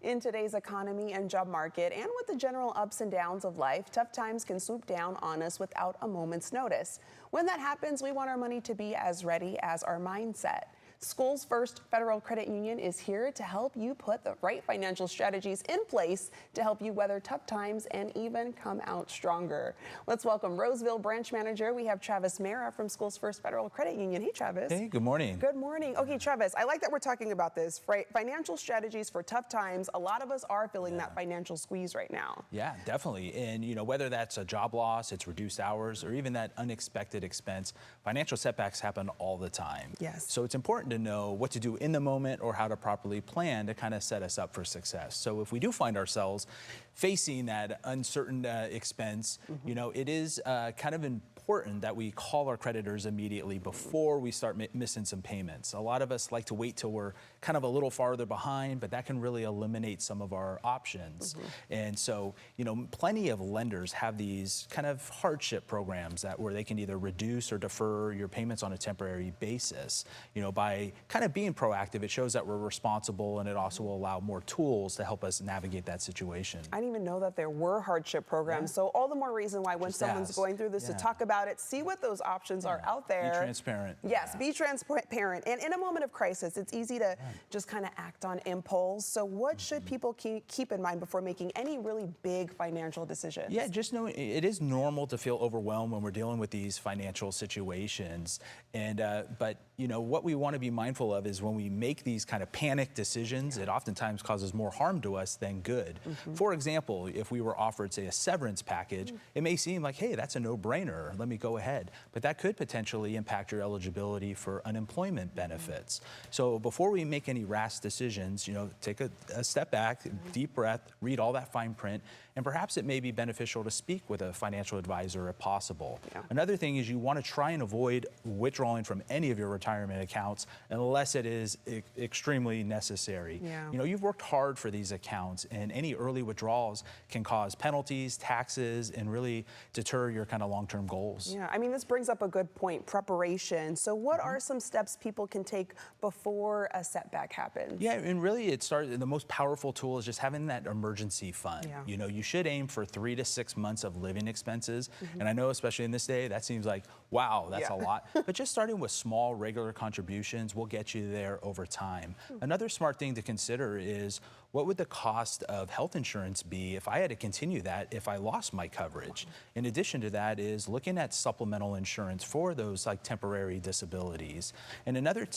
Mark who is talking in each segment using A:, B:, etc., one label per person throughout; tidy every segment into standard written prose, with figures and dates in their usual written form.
A: In today's economy and job market, and with the general ups and downs of life, tough times can swoop down on us without a moment's notice. When that happens, we want our money to be as ready as our mindset. Schoolsfirst Federal Credit Union is here to help you put the right financial strategies in place to help you weather tough times and even come out stronger. Let's welcome Roseville Branch Manager. We have Travis Marra from Schoolsfirst Federal Credit Union. Hey, Travis.
B: Hey, good morning.
A: Good morning. Okay, Travis, I like that we're talking about this, right? Financial strategies for tough times. A lot of us are feeling that financial squeeze right now.
B: Yeah, definitely. And, you know, whether that's a job loss, it's reduced hours, or even that unexpected expense, financial setbacks happen all the time.
A: Yes.
B: So it's important to know what to do in the moment or how to properly plan to kind of set us up for success. So if we do find ourselves facing that uncertain expense, you know, it is kind of important that we call our creditors immediately before we start missing some payments. A lot of us like to wait till we're kind of a little farther behind, but that can really eliminate some of our options. And so, you know, plenty of lenders have these kind of hardship programs where they can either reduce or defer your payments on a temporary basis. You know, by kind of being proactive, it shows that we're responsible, and it also will allow more tools to help us navigate that situation.
A: I didn't even know that there were hardship programs. So all the more reason why when someone's going through this to talk about it, see what those options are out there.
B: Be transparent.
A: Yes, be transparent. And in a moment of crisis, it's easy to just kind of act on impulse. So what should people keep in mind before making any really big financial decisions?
B: Yeah, just know it is normal to feel overwhelmed when we're dealing with these financial situations. And but you know, what we want to be mindful of is when we make these kind of panic decisions, it oftentimes causes more harm to us than good. For example, if we were offered, say, a severance package, it may seem like, hey, that's a no-brainer, let me go ahead. But that could potentially impact your eligibility for unemployment benefits. So before we make any rash decisions, you know, take a step back, deep breath, read all that fine print, and perhaps it may be beneficial to speak with a financial advisor if possible. Another thing is you want to try and avoid withdrawing from any of your retirement accounts unless it is extremely necessary. You know, you've worked hard for these accounts, and any early withdrawals can cause penalties, taxes, and really deter your kind of long-term goals.
A: Yeah, I mean, this brings up a good point, preparation. So what are some steps people can take before a setback happens?
B: Yeah, and really the most powerful tool is just having that emergency fund. You know, you should aim for 3 to 6 months of living expenses. And I know, especially in this day, that seems like, wow, that's a lot. But just starting with small, regular contributions will get you there over time. Another smart thing to consider is, what would the cost of health insurance be if I had to continue that if I lost my coverage? In addition to that is looking at supplemental insurance for those like temporary disabilities. And another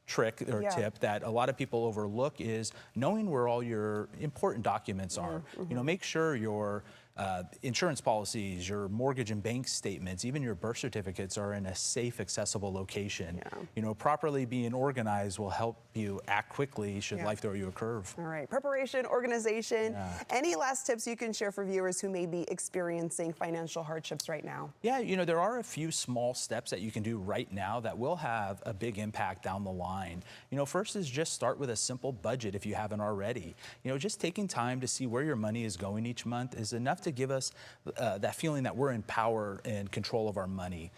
B: trick or tip that a lot of people overlook is knowing where all your important documents are. You know, make sure your insurance policies, your mortgage and bank statements, even your birth certificates are in a safe, accessible location. You know, properly being organized will help you act quickly should life throw you a curve.
A: All right, preparation, organization. Any last tips you can share for viewers who may be experiencing financial hardships right now? Yeah,
B: you know, there are a few small steps that you can do right now that will have a big impact down the line. You know, first is just start with a simple budget if you haven't already. You know, just taking time to see where your money is going each month is enough to give us that feeling that we're in power and control of our money.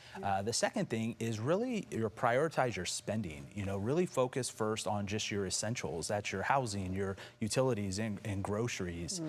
B: The second thing is really prioritize your spending. You know, really focus first on just your essentials. That's your housing, your utilities, and groceries.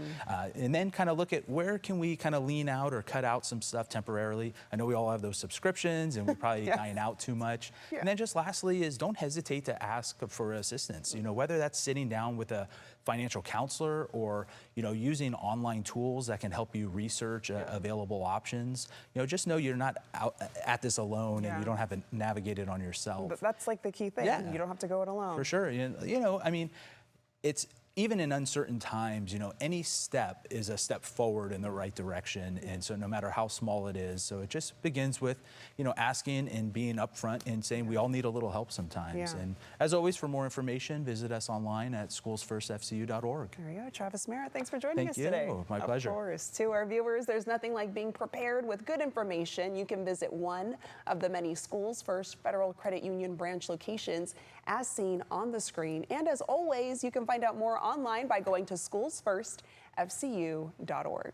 B: And then kind of look at where can we kind of lean out or cut out some stuff temporarily. I know we all have those subscriptions and we probably dine out too much. And then just lastly is don't hesitate to ask for assistance. You know, whether that's sitting down with a financial counselor or, you know, using online tools that can help you research available options. You know, just know you're not out at this alone and you don't have to navigate it on yourself.
A: But that's like the key thing. You don't have to go it alone.
B: For sure. You know, I mean, it's even in uncertain times, you know, any step is a step forward in the right direction. And so no matter how small it is, so it just begins with, you know, asking and being upfront and saying we all need a little help sometimes. And as always, for more information, visit us online at schoolsfirstfcu.org.
A: There you go. Travis Marra, thanks for joining us today.
B: Thank you. My pleasure.
A: Of course. To our viewers, there's nothing like being prepared with good information. You can visit one of the many Schoolsfirst Federal Credit Union branch locations as seen on the screen. And as always, you can find out more online by going to schoolsfirstfcu.org.